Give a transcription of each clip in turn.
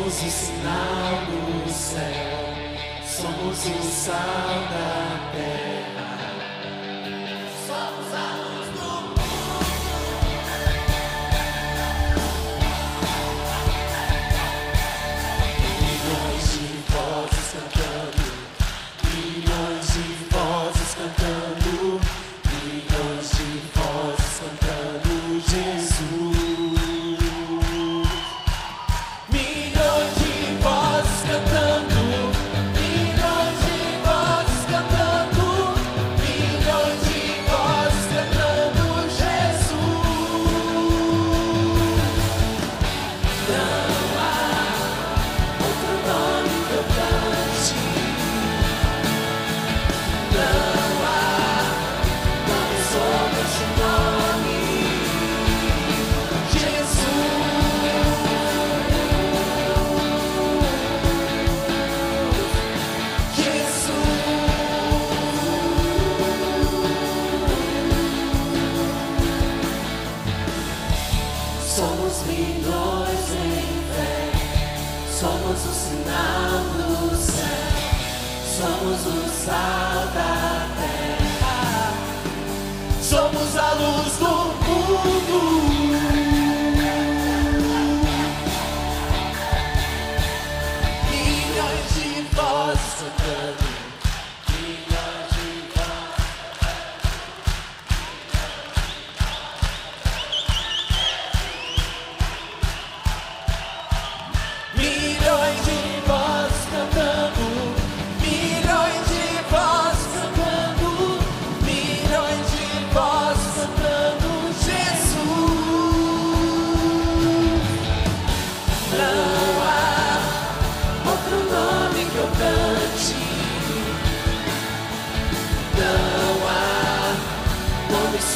Somos o sinal do céu, somos o sal da terra. Somos a luz do mundo. Milhões de vozes cantando, milhões de vozes cantando, milhões de vozes cantando Jesus. Somos milhões em fé, somos o sinal do céu, somos o sal da terra, somos a luz do mundo. Milhões de vozes cantando, milhões de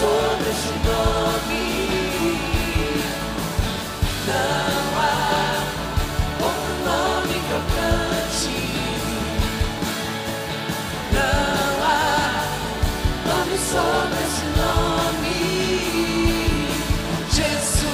sobre este nome, não há outro nome que eu cante, não há nome sobre este nome, Jesus.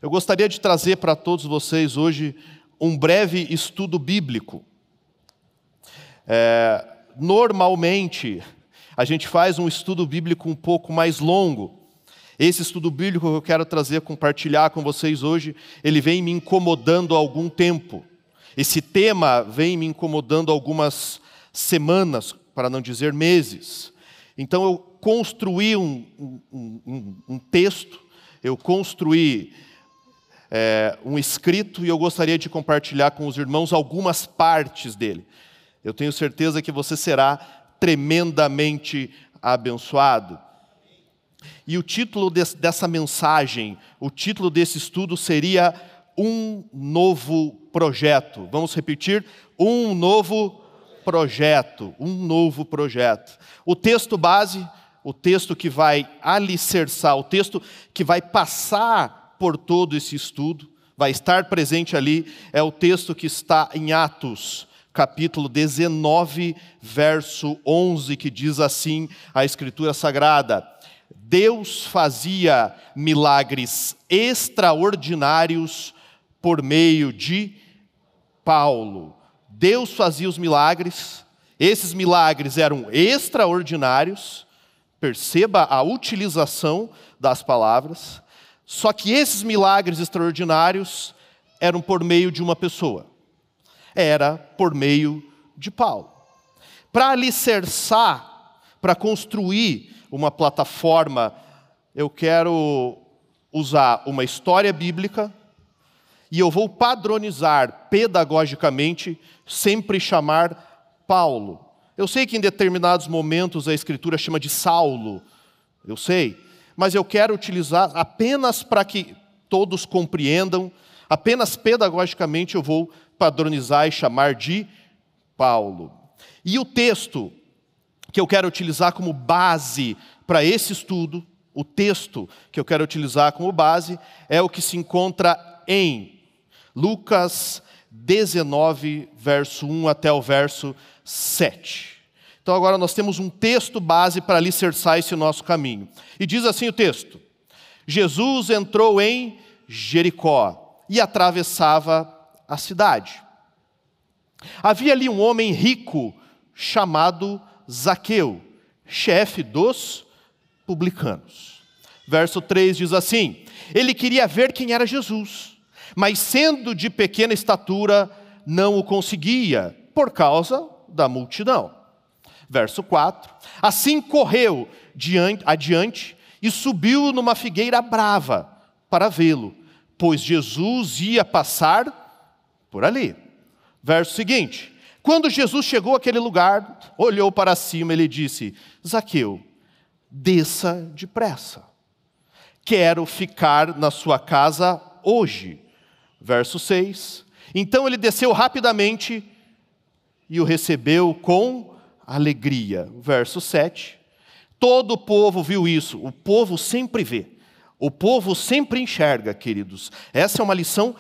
Eu gostaria de trazer para todos vocês hoje um breve estudo bíblico. Normalmente, a gente faz um estudo bíblico um pouco mais longo. Esse estudo bíblico que eu quero trazer, compartilhar com vocês hoje, ele vem me incomodando há algum tempo. Esse tema vem me incomodando há algumas semanas, para não dizer meses. Então eu construí um texto, eu construí um escrito e eu gostaria de compartilhar com os irmãos algumas partes dele. Eu tenho certeza que você será tremendamente abençoado. E o título dessa mensagem, o título desse estudo seria Um Novo Projeto. Vamos repetir? Um Novo Projeto. Um Novo Projeto. O texto base, o texto que vai alicerçar, o texto que vai passar por todo esse estudo, vai estar presente ali, é o texto que está em Atos, capítulo 19, verso 11, que diz assim a Escritura Sagrada: Deus fazia milagres extraordinários por meio de Paulo. Deus fazia os milagres, esses milagres eram extraordinários, perceba a utilização das palavras, só que esses milagres extraordinários eram por meio de uma pessoa, era por meio de Paulo. Para alicerçar, para construir uma plataforma, eu quero usar uma história bíblica e eu vou padronizar pedagogicamente, sempre chamar Paulo. Eu sei que em determinados momentos a Escritura chama de Saulo, eu sei, mas eu quero utilizar apenas para que todos compreendam, apenas pedagogicamente eu vou padronizar e chamar de Paulo. E o texto que eu quero utilizar como base para esse estudo, o texto que eu quero utilizar como base, é o que se encontra em Lucas 19, verso 1 até o verso 7. Então agora nós temos um texto base para alicerçar esse nosso caminho. E diz assim o texto: Jesus entrou em Jericó e atravessava a cidade. Havia ali um homem rico chamado Zaqueu, chefe dos publicanos. Verso 3 diz assim: ele queria ver quem era Jesus, mas sendo de pequena estatura, não o conseguia, por causa da multidão. Verso 4, assim correu adiante e subiu numa figueira brava para vê-lo, pois Jesus ia passar por ali. Verso seguinte, quando Jesus chegou àquele lugar, olhou para cima e lhe disse: Zaqueu, desça depressa, quero ficar na sua casa hoje. Verso 6, então ele desceu rapidamente e o recebeu com alegria. Verso 7, todo o povo viu isso. O povo sempre vê, o povo sempre enxerga, queridos. Essa é uma lição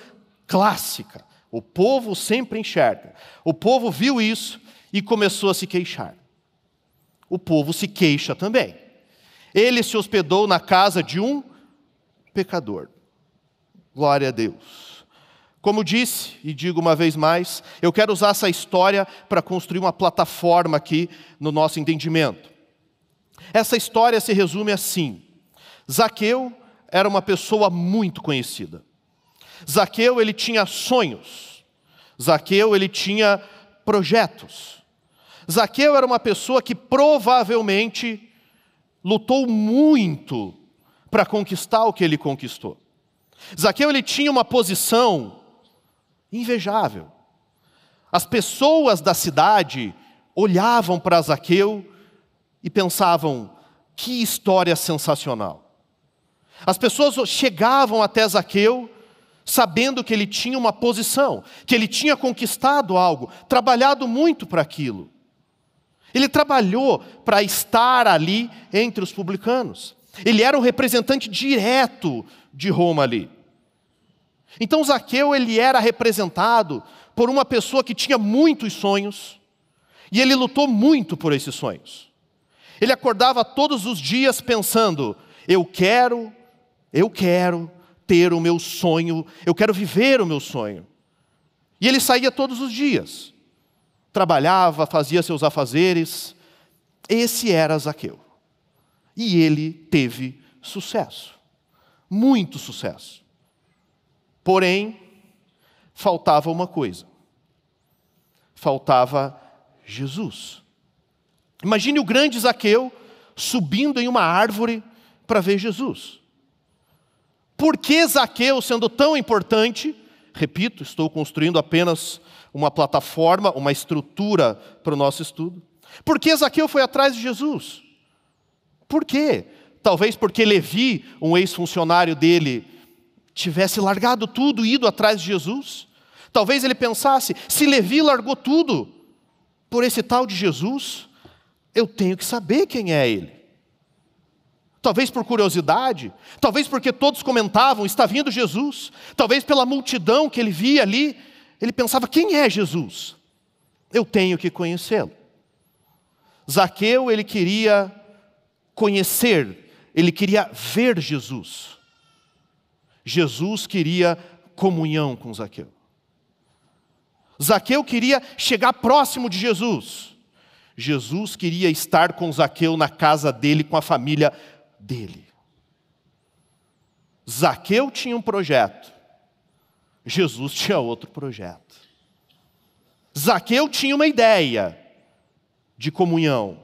clássica. O povo sempre enxerga. O povo viu isso e começou a se queixar. O povo se queixa também. Ele se hospedou na casa de um pecador. Glória a Deus. Como disse, e digo uma vez mais, eu quero usar essa história para construir uma plataforma aqui no nosso entendimento. Essa história se resume assim: Zaqueu era uma pessoa muito conhecida. Zaqueu, ele tinha sonhos. Zaqueu, ele tinha projetos. Zaqueu era uma pessoa que provavelmente lutou muito para conquistar o que ele conquistou. Zaqueu, ele tinha uma posição invejável. As pessoas da cidade olhavam para Zaqueu e pensavam: que história sensacional. As pessoas chegavam até Zaqueu sabendo que ele tinha uma posição, que ele tinha conquistado algo, trabalhado muito para aquilo. Ele trabalhou para estar ali entre os publicanos. Ele era um representante direto de Roma ali. Então Zaqueu, ele era representado por uma pessoa que tinha muitos sonhos, e ele lutou muito por esses sonhos. Ele acordava todos os dias pensando: eu quero ter o meu sonho, eu quero viver o meu sonho. E ele saía todos os dias, trabalhava, fazia seus afazeres. Esse era Zaqueu. E ele teve sucesso, muito sucesso. Porém, faltava uma coisa. Faltava Jesus. Imagine o grande Zaqueu subindo em uma árvore para ver Jesus. Por que Zaqueu, sendo tão importante, repito, estou construindo apenas uma plataforma, uma estrutura para o nosso estudo. Por que Zaqueu foi atrás de Jesus? Por quê? Talvez porque Levi, um ex-funcionário dele, tivesse largado tudo e ido atrás de Jesus. Talvez ele pensasse, se Levi largou tudo por esse tal de Jesus, eu tenho que saber quem é ele. Talvez por curiosidade, talvez porque todos comentavam, está vindo Jesus. Talvez pela multidão que ele via ali, ele pensava, quem é Jesus? Eu tenho que conhecê-lo. Zaqueu, ele queria conhecer, ele queria ver Jesus. Jesus queria comunhão com Zaqueu. Zaqueu queria chegar próximo de Jesus. Jesus queria estar com Zaqueu na casa dele, com a família dele. Zaqueu tinha um projeto. Jesus tinha outro projeto. Zaqueu tinha uma ideia de comunhão.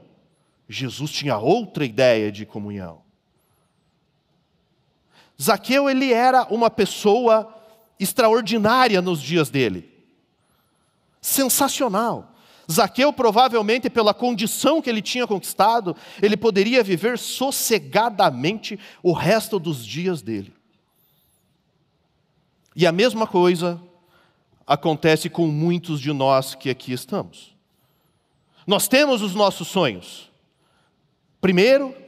Jesus tinha outra ideia de comunhão. Zaqueu, ele era uma pessoa extraordinária nos dias dele. Sensacional. Zaqueu, provavelmente, pela condição que ele tinha conquistado, ele poderia viver sossegadamente o resto dos dias dele. E a mesma coisa acontece com muitos de nós que aqui estamos. Nós temos os nossos sonhos. Primeiro,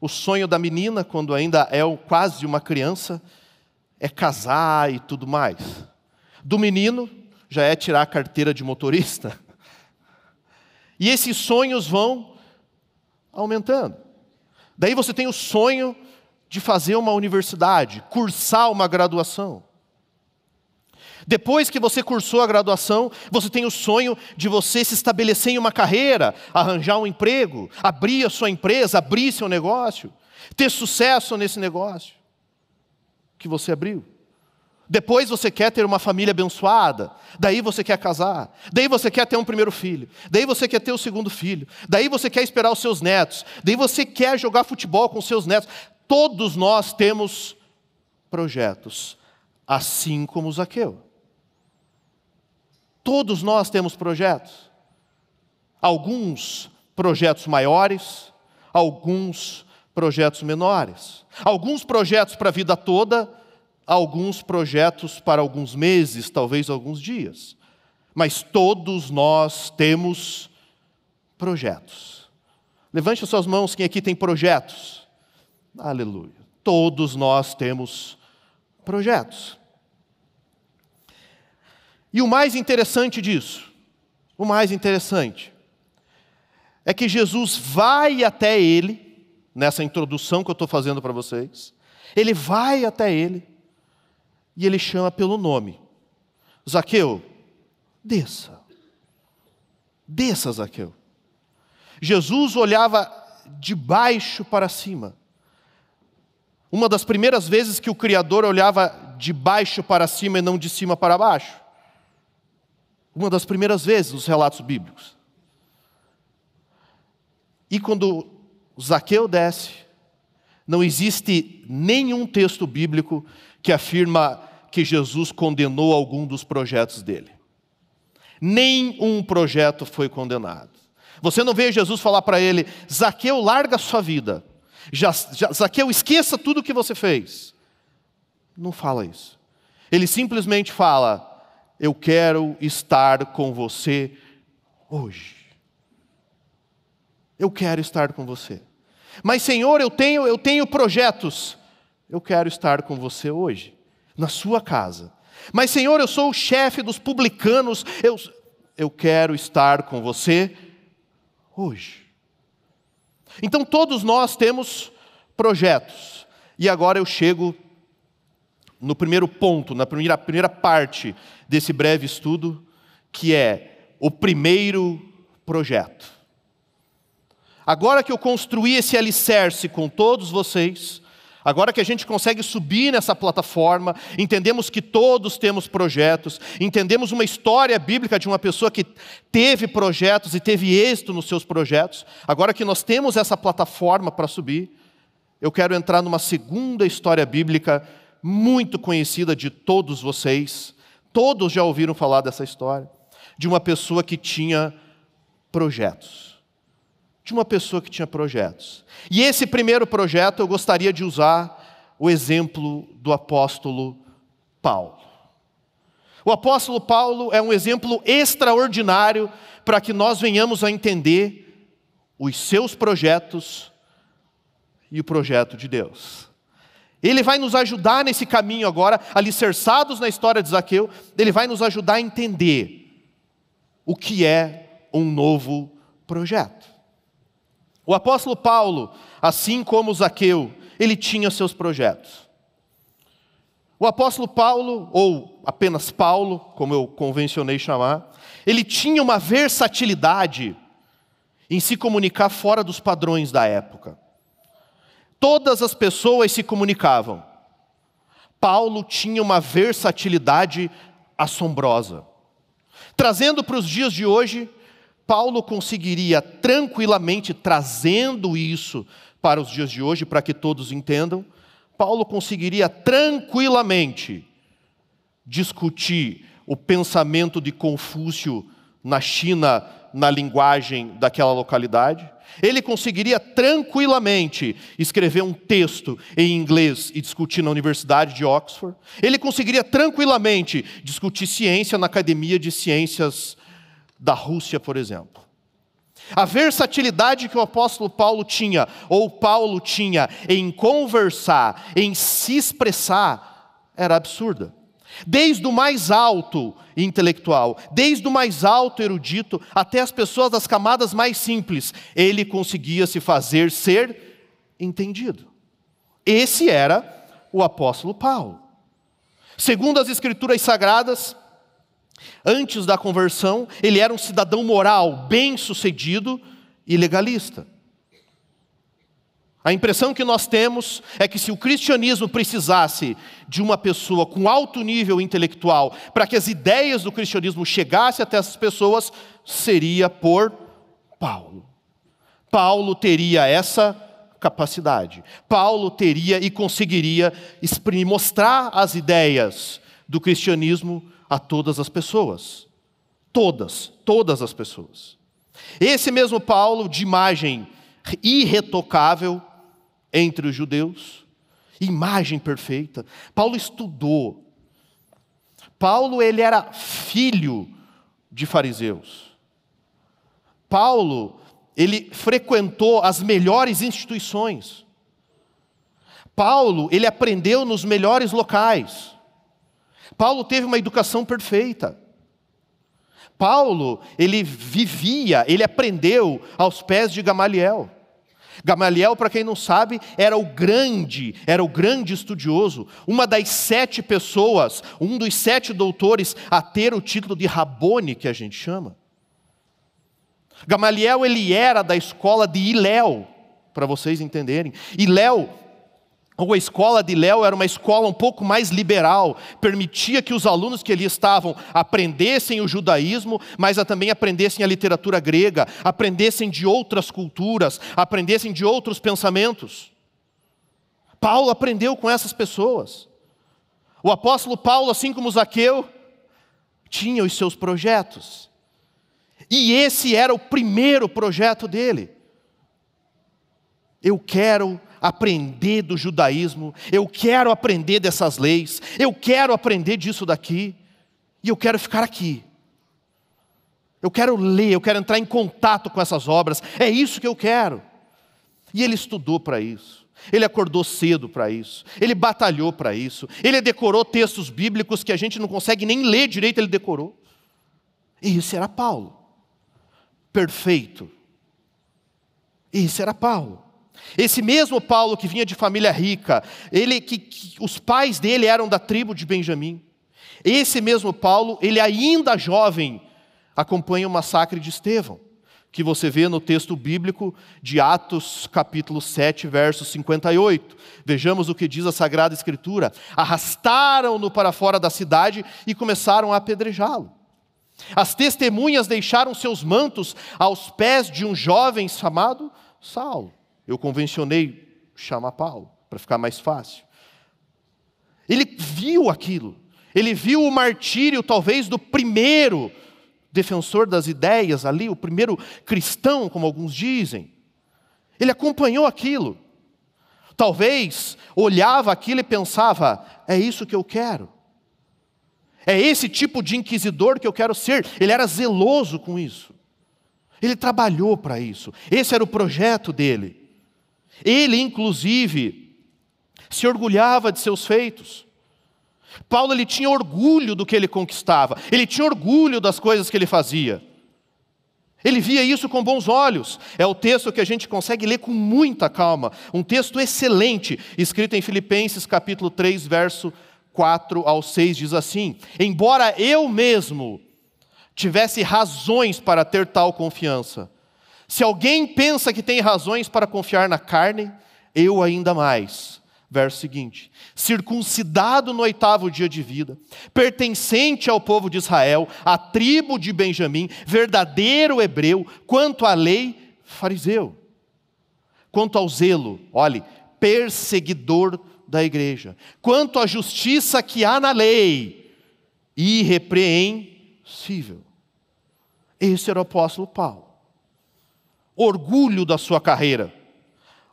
o sonho da menina, quando ainda é quase uma criança, é casar e tudo mais. Do menino, já é tirar a carteira de motorista. E esses sonhos vão aumentando. Daí você tem o sonho de fazer uma universidade, cursar uma graduação. Depois que você cursou a graduação, você tem o sonho de você se estabelecer em uma carreira, arranjar um emprego, abrir a sua empresa, abrir seu negócio, ter sucesso nesse negócio que você abriu. Depois você quer ter uma família abençoada, daí você quer casar, daí você quer ter um primeiro filho, daí você quer ter o segundo filho, daí você quer esperar os seus netos, daí você quer jogar futebol com os seus netos. Todos nós temos projetos, assim como Zaqueu. Todos nós temos projetos. Alguns projetos maiores, alguns projetos menores. Alguns projetos para a vida toda, alguns projetos para alguns meses, talvez alguns dias. Mas todos nós temos projetos. Levante as suas mãos, quem aqui tem projetos? Aleluia. Todos nós temos projetos. E o mais interessante disso, o mais interessante, é que Jesus vai até ele, nessa introdução que eu estou fazendo para vocês, ele vai até ele, e ele chama pelo nome. Zaqueu, desça. Desça, Zaqueu. Jesus olhava de baixo para cima. Uma das primeiras vezes que o Criador olhava de baixo para cima e não de cima para baixo. Uma das primeiras vezes nos relatos bíblicos. E quando Zaqueu desce, não existe nenhum texto bíblico que afirma que Jesus condenou algum dos projetos dele. Nenhum projeto foi condenado. Você não vê Jesus falar para ele, Zaqueu, larga a sua vida. Zaqueu, esqueça tudo o que você fez. Não fala isso. Ele simplesmente fala, eu quero estar com você hoje. Eu quero estar com você. Mas, Senhor, eu tenho projetos. Eu quero estar com você hoje, na sua casa. Mas, Senhor, eu sou o chefe dos publicanos. Eu quero estar com você hoje. Então, todos nós temos projetos. E agora eu chego no primeiro ponto, na primeira parte desse breve estudo, que é o primeiro projeto. Agora que eu construí esse alicerce com todos vocês, agora que a gente consegue subir nessa plataforma, entendemos que todos temos projetos, entendemos uma história bíblica de uma pessoa que teve projetos e teve êxito nos seus projetos, agora que nós temos essa plataforma para subir, eu quero entrar numa segunda história bíblica muito conhecida de todos vocês, todos já ouviram falar dessa história, de uma pessoa que tinha projetos. de uma pessoa que tinha projetos. E esse primeiro projeto eu gostaria de usar o exemplo do apóstolo Paulo. O apóstolo Paulo é um exemplo extraordinário para que nós venhamos a entender os seus projetos e o projeto de Deus. Ele vai nos ajudar nesse caminho agora, alicerçados na história de Zaqueu, ele vai nos ajudar a entender o que é um novo projeto. O apóstolo Paulo, assim como Zaqueu, ele tinha seus projetos. O apóstolo Paulo, ou apenas Paulo, como eu convencionei chamar, ele tinha uma versatilidade em se comunicar fora dos padrões da época. Todas as pessoas se comunicavam. Paulo tinha uma versatilidade assombrosa. Trazendo para os dias de hoje, Paulo conseguiria tranquilamente, trazendo isso para os dias de hoje, para que todos entendam, Paulo conseguiria tranquilamente discutir o pensamento de Confúcio na China, na linguagem daquela localidade. Ele conseguiria tranquilamente escrever um texto em inglês e discutir na Universidade de Oxford. Ele conseguiria tranquilamente discutir ciência na Academia de Ciências da Rússia, por exemplo. A versatilidade que o apóstolo Paulo tinha, ou Paulo tinha, em conversar, em se expressar, era absurda. Desde o mais alto intelectual, desde o mais alto erudito, até as pessoas das camadas mais simples, ele conseguia se fazer ser entendido. Esse era o apóstolo Paulo. Segundo as Escrituras Sagradas, antes da conversão, ele era um cidadão moral, bem-sucedido e legalista. A impressão que nós temos é que se o cristianismo precisasse de uma pessoa com alto nível intelectual para que as ideias do cristianismo chegassem até essas pessoas, seria por Paulo. Paulo teria essa capacidade. Paulo teria e conseguiria mostrar as ideias do cristianismo a todas as pessoas. Todas as pessoas. Esse mesmo Paulo, de imagem irretocável entre os judeus, imagem perfeita. Paulo estudou. Paulo, ele era filho de fariseus. Paulo, ele frequentou as melhores instituições. Paulo, ele aprendeu nos melhores locais. Paulo teve uma educação perfeita. Paulo, ele aprendeu aos pés de Gamaliel. Gamaliel, para quem não sabe, era o grande estudioso, uma das 7 pessoas, um dos 7 doutores a ter o título de Rabone, que a gente chama. Gamaliel, ele era da escola de Hilel, para vocês entenderem. Hilel, ou a escola de Hilel, era uma escola um pouco mais liberal, permitia que os alunos que ali estavam aprendessem o judaísmo, mas também aprendessem a literatura grega, aprendessem de outras culturas, aprendessem de outros pensamentos. Paulo aprendeu com essas pessoas. O apóstolo Paulo, assim como Zaqueu, tinha os seus projetos. E esse era o primeiro projeto dele. Eu quero aprender do judaísmo, eu quero aprender dessas leis, eu quero aprender disso daqui, e eu quero ficar aqui. Eu quero ler, eu quero entrar em contato com essas obras, é isso que eu quero. E ele estudou para isso, ele acordou cedo para isso, ele batalhou para isso, ele decorou textos bíblicos que a gente não consegue nem ler direito, ele decorou. E isso era Paulo, perfeito. Esse era Paulo. Esse mesmo Paulo que vinha de família rica, os pais dele eram da tribo de Benjamim. Esse mesmo Paulo, ele ainda jovem, acompanha o massacre de Estevão, que você vê no texto bíblico de Atos, capítulo 7, verso 58. Vejamos o que diz a Sagrada Escritura. Arrastaram-no para fora da cidade e começaram a apedrejá-lo. As testemunhas deixaram seus mantos aos pés de um jovem chamado Saulo. Eu convencionei chamar Paulo, para ficar mais fácil. Ele viu aquilo. Ele viu o martírio, talvez, do primeiro defensor das ideias ali, o primeiro cristão, como alguns dizem. Ele acompanhou aquilo. Talvez olhava aquilo e pensava, é isso que eu quero. É esse tipo de inquisidor que eu quero ser. Ele era zeloso com isso. Ele trabalhou para isso. Esse era o projeto dele. Ele, inclusive, se orgulhava de seus feitos. Paulo, ele tinha orgulho do que ele conquistava. Ele tinha orgulho das coisas que ele fazia. Ele via isso com bons olhos. É o texto que a gente consegue ler com muita calma. Um texto excelente, escrito em Filipenses capítulo 3, verso 4 ao 6, diz assim: embora eu mesmo tivesse razões para ter tal confiança, se alguém pensa que tem razões para confiar na carne, eu ainda mais. Verso seguinte: circuncidado no 8º dia de vida, pertencente ao povo de Israel, à tribo de Benjamim, verdadeiro hebreu, quanto à lei, fariseu. Quanto ao zelo, olhe, perseguidor da igreja. Quanto à justiça que há na lei, irrepreensível. Esse era o apóstolo Paulo. Orgulho da sua carreira,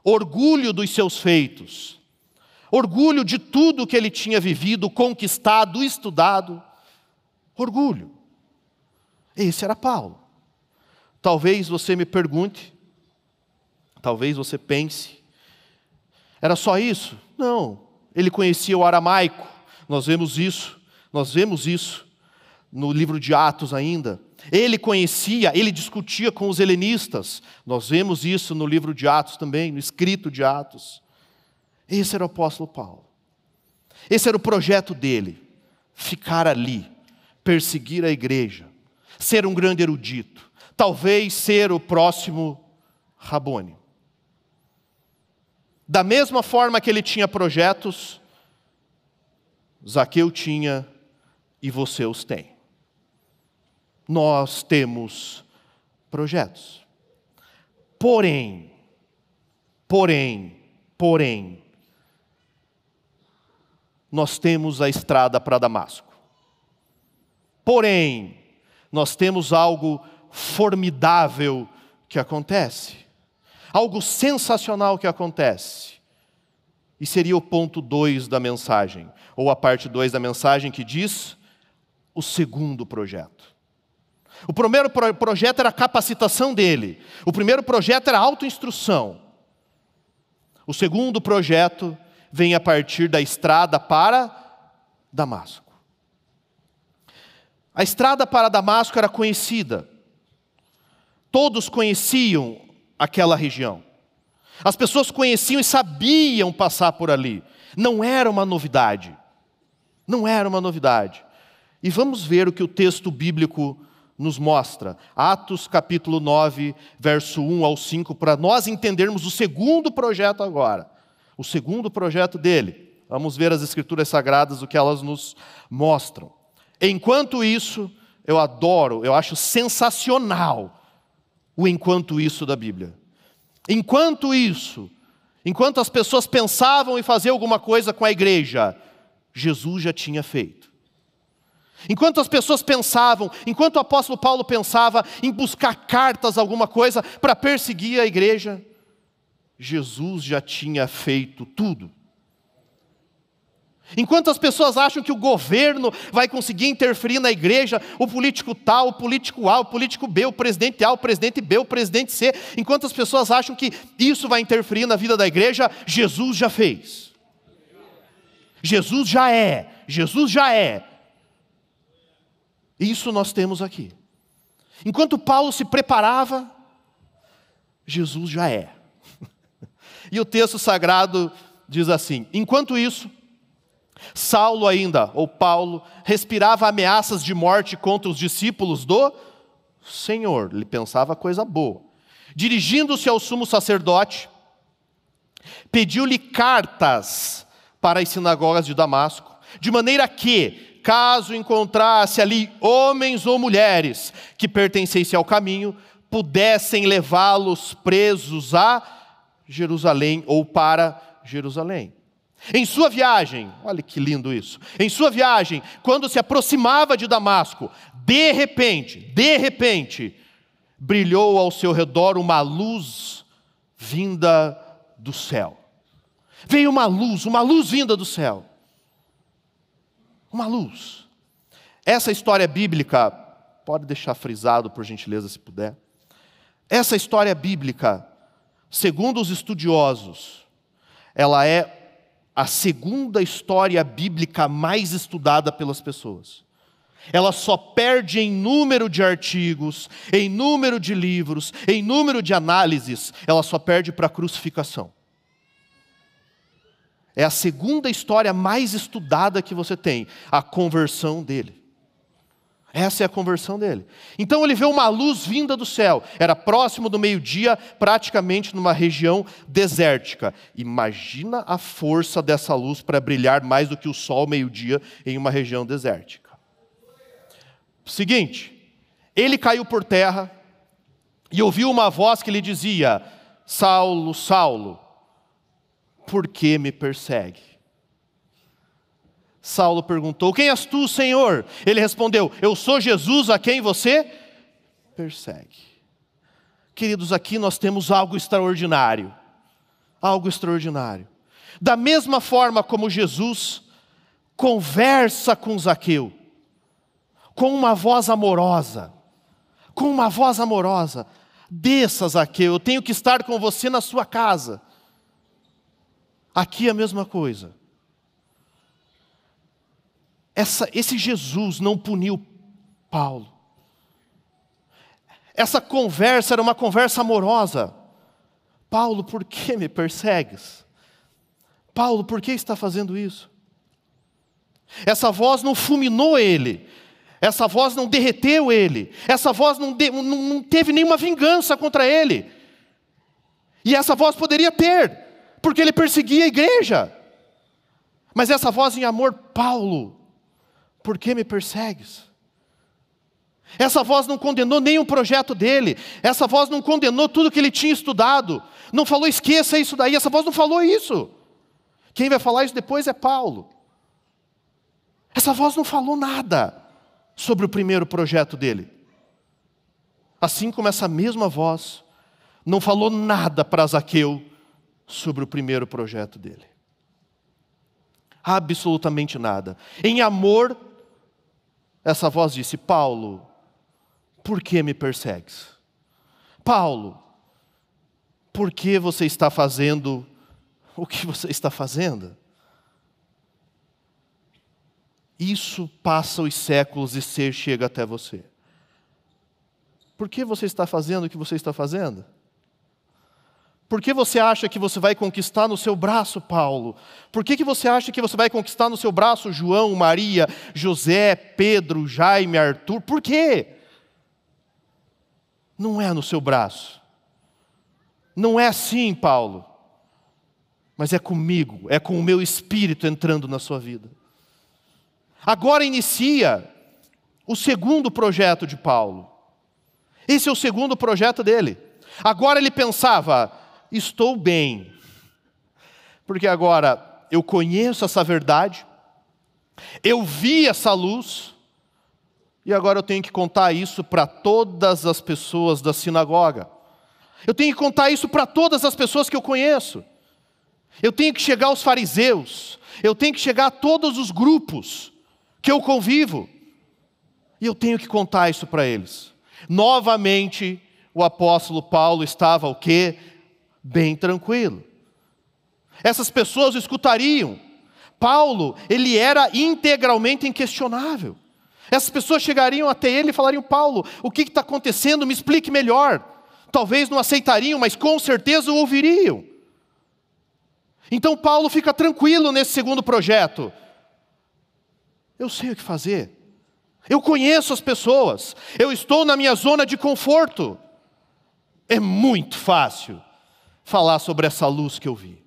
orgulho dos seus feitos, orgulho de tudo que ele tinha vivido, conquistado, estudado. Orgulho. Esse era Paulo. Talvez você me pergunte, talvez você pense, era só isso? Não. Ele conhecia o aramaico. Nós vemos isso no livro de Atos ainda. Ele conhecia, ele discutia com os helenistas. Nós vemos isso no livro de Atos também, no escrito de Atos. Esse era o apóstolo Paulo. Esse era o projeto dele. Ficar ali, perseguir a igreja, ser um grande erudito, talvez ser o próximo Rabone. Da mesma forma que ele tinha projetos, Zaqueu tinha e você os tem. Nós temos projetos. Porém, nós temos a estrada para Damasco. Porém, nós temos algo formidável que acontece. Algo sensacional que acontece. E seria o ponto 2 da mensagem, ou a parte 2 da mensagem que diz o segundo projeto. O primeiro projeto era a capacitação dele. O primeiro projeto era a autoinstrução. O segundo projeto vem a partir da estrada para Damasco. A estrada para Damasco era conhecida. Todos conheciam aquela região. As pessoas conheciam e sabiam passar por ali. Não era uma novidade. Não era uma novidade. E vamos ver o que o texto bíblico nos mostra. Atos capítulo 9, verso 1 ao 5, para nós entendermos o segundo projeto agora. O segundo projeto dele. Vamos ver as Escrituras Sagradas, o que elas nos mostram. Enquanto isso, eu acho sensacional o enquanto isso da Bíblia. Enquanto isso, enquanto as pessoas pensavam em fazer alguma coisa com a igreja, Jesus já tinha feito. Enquanto as pessoas pensavam, enquanto o apóstolo Paulo pensava em buscar cartas, alguma coisa, para perseguir a igreja, Jesus já tinha feito tudo. Enquanto as pessoas acham que o governo vai conseguir interferir na igreja, o político tal, o político A, o político B, o presidente A, o presidente B, o presidente C, enquanto as pessoas acham que isso vai interferir na vida da igreja, Jesus já fez. Jesus já é. Isso nós temos aqui. Enquanto Paulo se preparava, Jesus já é. E o texto sagrado diz assim: enquanto isso, Saulo ainda, ou Paulo, respirava ameaças de morte contra os discípulos do Senhor. Ele pensava coisa boa. Dirigindo-se ao sumo sacerdote, pediu-lhe cartas para as sinagogas de Damasco, de maneira que, caso encontrasse ali homens ou mulheres que pertencessem ao caminho, pudessem levá-los presos a Jerusalém ou para Jerusalém. Em sua viagem, olha que lindo isso, em sua viagem, quando se aproximava de Damasco, de repente, brilhou ao seu redor uma luz vinda do céu. Veio uma luz vinda do céu. Uma luz. Essa história bíblica, pode deixar frisado por gentileza se puder. Essa história bíblica, segundo os estudiosos, ela é a segunda história bíblica mais estudada pelas pessoas. Ela só perde em número de artigos, em número de livros, em número de análises, ela só perde para a crucificação. É a segunda história mais estudada que você tem, a conversão dele. Essa é a conversão dele. Então ele vê uma luz vinda do céu. Era próximo do meio-dia, praticamente numa região desértica. Imagina a força dessa luz para brilhar mais do que o sol ao meio-dia em uma região desértica. Seguinte, ele caiu por terra e ouviu uma voz que lhe dizia: Saulo, Saulo, por que me persegue? Saulo perguntou: quem és tu, Senhor? Ele respondeu: eu sou Jesus a quem você persegue. Queridos, aqui nós temos algo extraordinário. Algo extraordinário. Da mesma forma como Jesus conversa com Zaqueu, com uma voz amorosa, desça, Zaqueu, eu tenho que estar com você na sua casa. Aqui é a mesma coisa. Esse Jesus não puniu Paulo. Essa conversa era uma conversa amorosa. Paulo, por que me persegues? Paulo, por que está fazendo isso? Essa voz não fulminou ele. Essa voz não derreteu ele. Essa voz não teve nenhuma vingança contra ele. E essa voz poderia ter, porque ele perseguia a igreja. Mas essa voz em amor: Paulo, por que me persegues? Essa voz não condenou nenhum projeto dele. Essa voz não condenou tudo que ele tinha estudado. Não falou: esqueça isso daí. Essa voz não falou isso. Quem vai falar isso depois é Paulo. Essa voz não falou nada sobre o primeiro projeto dele. Assim como essa mesma voz não falou nada para Zaqueu sobre o primeiro projeto dele. Absolutamente nada. Em amor, essa voz disse: Paulo, por que me persegues? Paulo, por que você está fazendo o que você está fazendo? Isso passa os séculos e chega até você. Por que você está fazendo o que você está fazendo? Por que você acha que você vai conquistar no seu braço Paulo? Por que você acha que você vai conquistar no seu braço João, Maria, José, Pedro, Jaime, Arthur? Por quê? Não é no seu braço. Não é assim, Paulo. Mas é comigo, é com o meu espírito entrando na sua vida. Agora inicia o segundo projeto de Paulo. Esse é o segundo projeto dele. Agora ele pensava: estou bem, porque agora eu conheço essa verdade, eu vi essa luz, e agora eu tenho que contar isso para todas as pessoas da sinagoga. Eu tenho que contar isso para todas as pessoas que eu conheço. Eu tenho que chegar aos fariseus, eu tenho que chegar a todos os grupos que eu convivo, e eu tenho que contar isso para eles. Novamente, o apóstolo Paulo estava o quê? Bem tranquilo. Essas pessoas escutariam. Paulo, ele era integralmente inquestionável. Essas pessoas chegariam até ele e falariam: Paulo, o que está acontecendo? Me explique melhor. Talvez não aceitariam, mas com certeza o ouviriam. Então Paulo fica tranquilo nesse segundo projeto. Eu sei o que fazer. Eu conheço as pessoas. Eu estou na minha zona de conforto. É muito fácil falar sobre essa luz que eu vi.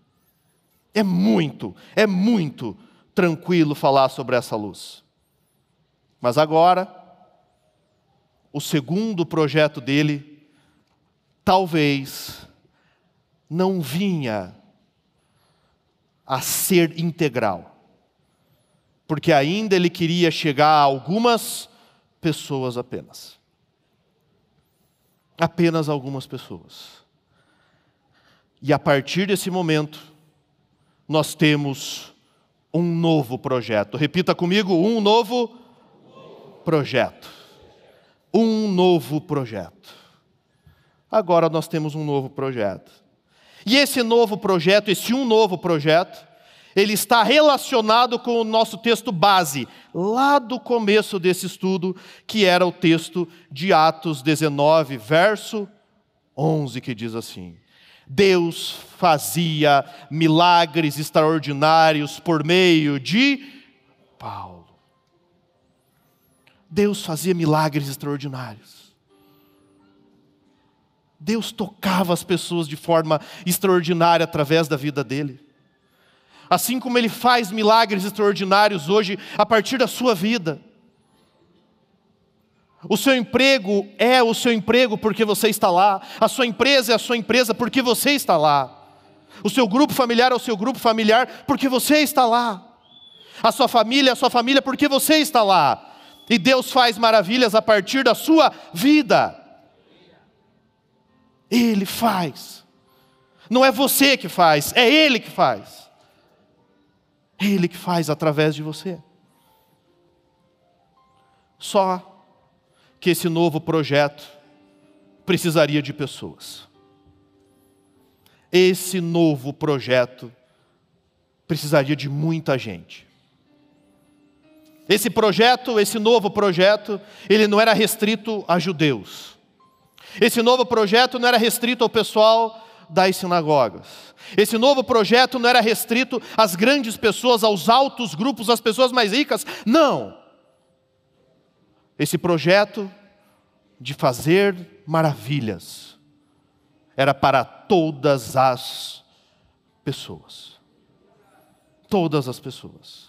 É muito tranquilo falar sobre essa luz. Mas agora, o segundo projeto dele, talvez não vinha a ser integral. Porque ainda ele queria chegar a algumas pessoas apenas. Apenas algumas pessoas. E a partir desse momento, nós temos um novo projeto. Repita comigo, um novo projeto. Um novo projeto. Agora nós temos um novo projeto. E esse novo projeto, ele está relacionado com o nosso texto base, lá do começo desse estudo, que era o texto de Atos 19, verso 11, que diz assim: Deus fazia milagres extraordinários por meio de Paulo. Deus fazia milagres extraordinários. Deus tocava as pessoas de forma extraordinária através da vida dele. Assim como Ele faz milagres extraordinários hoje, a partir da sua vida. O seu emprego é o seu emprego porque você está lá. A sua empresa é a sua empresa porque você está lá. O seu grupo familiar é o seu grupo familiar porque você está lá. A sua família é a sua família porque você está lá. E Deus faz maravilhas a partir da sua vida. Ele faz. Não é você que faz, é Ele que faz. Ele que faz através de você. Só que esse novo projeto precisaria de pessoas. Esse novo projeto precisaria de muita gente. Esse novo projeto, ele não era restrito a judeus. Esse novo projeto não era restrito ao pessoal das sinagogas. Esse novo projeto não era restrito às grandes pessoas, aos altos grupos, às pessoas mais ricas. Não. Esse projeto de fazer maravilhas era para todas as pessoas. Todas as pessoas.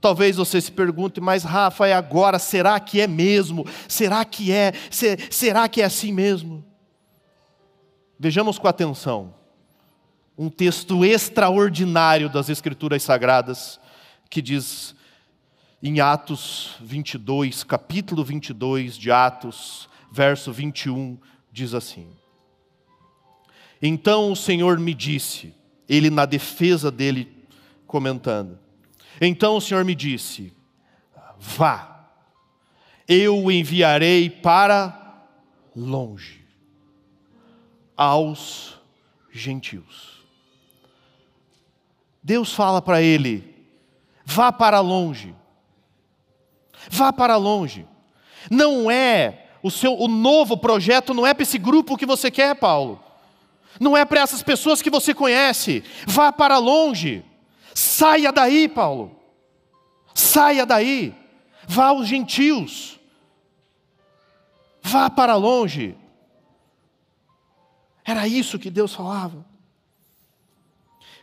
Talvez você se pergunte, mas Rafa, é agora, será que é mesmo? Será que é? Será que é assim mesmo? Vejamos com atenção um texto extraordinário das Escrituras Sagradas, que diz em Atos 22, capítulo 22 de Atos, verso 21, diz assim: Então o Senhor me disse, ele na defesa dele comentando, então o Senhor me disse, vá, eu o enviarei para longe, aos gentios. Deus fala para ele, vá para longe. Vá para longe. Não é o novo projeto, não é para esse grupo que você quer, Paulo. Não é para essas pessoas que você conhece. Vá para longe. Saia daí, Paulo. Saia daí. Vá aos gentios. Vá para longe. Era isso que Deus falava.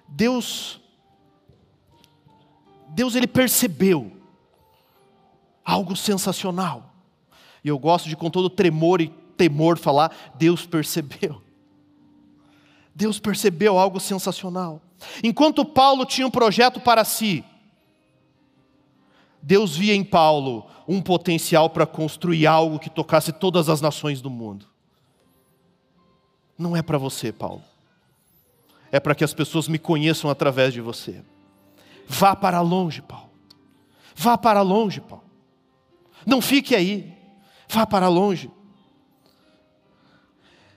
Deus ele percebeu algo sensacional. E eu gosto de, com todo tremor e temor, falar, Deus percebeu. Deus percebeu algo sensacional. Enquanto Paulo tinha um projeto para si, Deus via em Paulo um potencial para construir algo que tocasse todas as nações do mundo. Não é para você, Paulo. É para que as pessoas me conheçam através de você. Vá para longe, Paulo. Vá para longe, Paulo. Não fique aí. Vá para longe.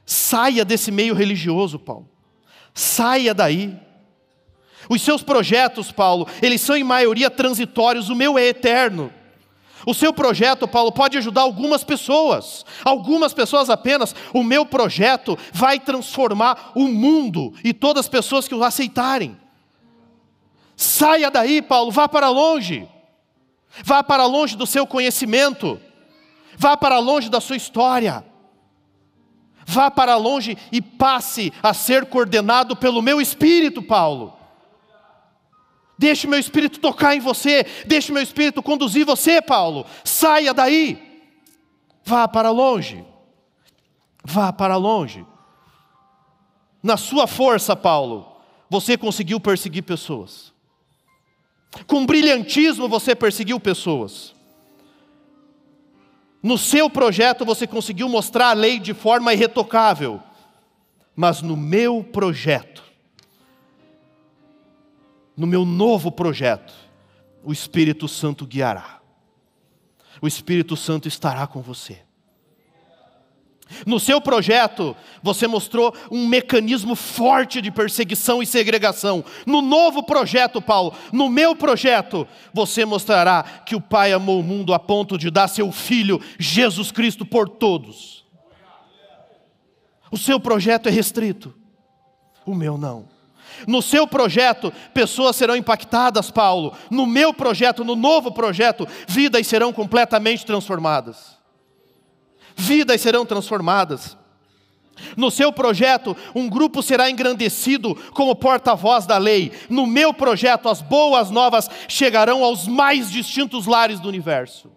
Saia desse meio religioso, Paulo. Saia daí. Os seus projetos, Paulo, eles são em maioria transitórios, o meu é eterno. O seu projeto, Paulo, pode ajudar algumas pessoas apenas. O meu projeto vai transformar o mundo e todas as pessoas que o aceitarem. Saia daí, Paulo, vá para longe. Vá para longe do seu conhecimento. Vá para longe da sua história. Vá para longe e passe a ser coordenado pelo meu Espírito, Paulo. Deixe meu Espírito tocar em você. Deixe meu Espírito conduzir você, Paulo. Saia daí. Vá para longe. Vá para longe. Na sua força, Paulo, você conseguiu perseguir pessoas. Com brilhantismo você perseguiu pessoas. No seu projeto você conseguiu mostrar a lei de forma irretocável. mas no meu projeto, no meu novo projeto, o Espírito Santo guiará. O Espírito Santo estará com você. No seu projeto, você mostrou um mecanismo forte de perseguição e segregação. No novo projeto, Paulo, no meu projeto, você mostrará que o Pai amou o mundo a ponto de dar seu Filho, Jesus Cristo, por todos. O seu projeto é restrito, o meu não. No seu projeto, pessoas serão impactadas, Paulo. No meu projeto, no novo projeto, vidas serão completamente transformadas. Vidas serão transformadas. No seu projeto, um grupo será engrandecido como porta-voz da lei. No meu projeto, as boas novas chegarão aos mais distintos lares do universo.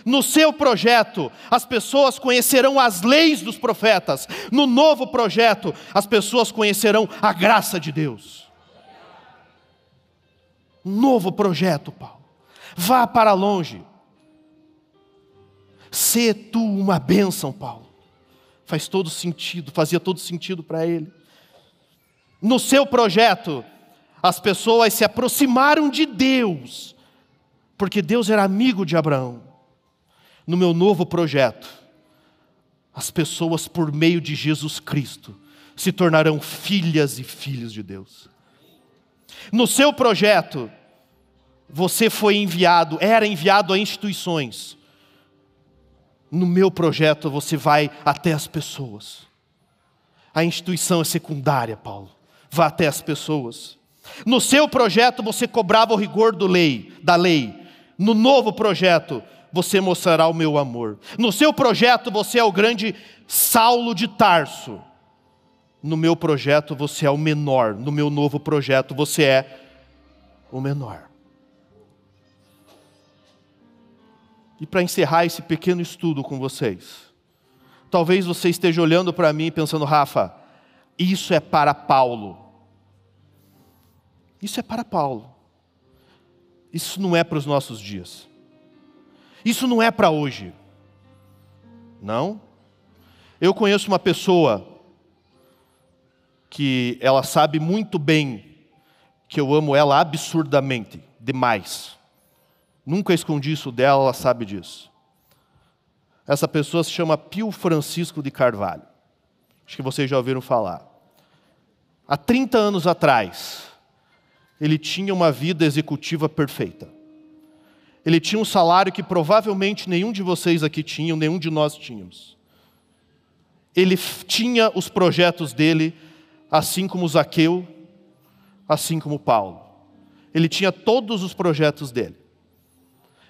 No seu projeto, as pessoas conhecerão as leis dos profetas. No novo projeto, as pessoas conhecerão a graça de Deus. Novo projeto, Paulo. Vá para longe. Sê tu uma bênção, Paulo. Faz todo sentido, fazia todo sentido para ele. No seu projeto, as pessoas se aproximaram de Deus, porque Deus era amigo de Abraão. No meu novo projeto, as pessoas, por meio de Jesus Cristo, se tornarão filhas e filhos de Deus. No seu projeto, você foi enviado, era enviado a instituições. No meu projeto, você vai até as pessoas. A instituição é secundária, Paulo. Vá até as pessoas. No seu projeto, você cobrava o rigor da lei. No novo projeto, você mostrará o meu amor. No seu projeto, você é o grande Saulo de Tarso. No meu projeto, você é o menor. No meu novo projeto, você é o menor. E para encerrar esse pequeno estudo com vocês, talvez você esteja olhando para mim e pensando, Rafa, isso é para Paulo. Isso é para Paulo. Isso não é para os nossos dias. Isso não é para hoje. Não. Eu conheço uma pessoa que ela sabe muito bem que eu amo ela absurdamente, demais. Nunca escondi isso dela, ela sabe disso. Essa pessoa se chama Pio Francisco de Carvalho. Acho que vocês já ouviram falar. Há 30 anos atrás, ele tinha uma vida executiva perfeita. Ele tinha um salário que provavelmente nenhum de vocês aqui tinham, nenhum de nós tínhamos. Ele tinha os projetos dele, assim como Zaqueu, assim como Paulo. Ele tinha todos os projetos dele.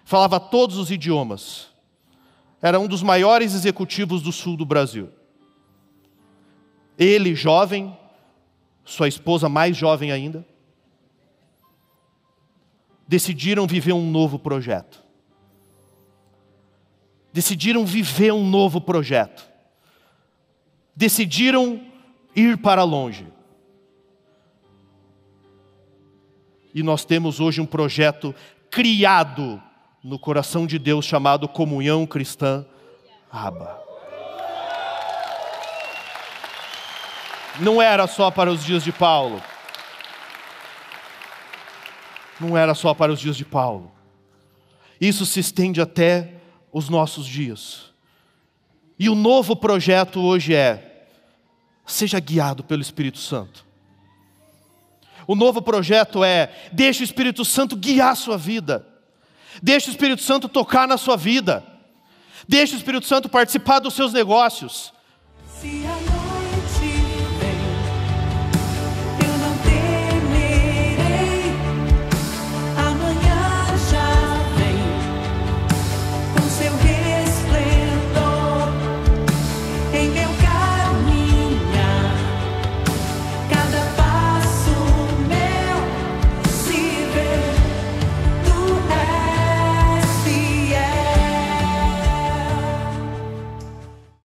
Falava todos os idiomas. Era um dos maiores executivos do sul do Brasil. Ele, jovem, sua esposa mais jovem ainda, decidiram viver um novo projeto. Decidiram viver um novo projeto. Decidiram ir para longe. E nós temos hoje um projeto criado no coração de Deus chamado Comunhão Cristã Aba. Não era só para os dias de Paulo. Não era só para os dias de Paulo. Isso se estende até os nossos dias. E o novo projeto hoje é: seja guiado pelo Espírito Santo. O novo projeto é: deixe o Espírito Santo guiar a sua vida. Deixe o Espírito Santo tocar na sua vida. Deixe o Espírito Santo participar dos seus negócios. Se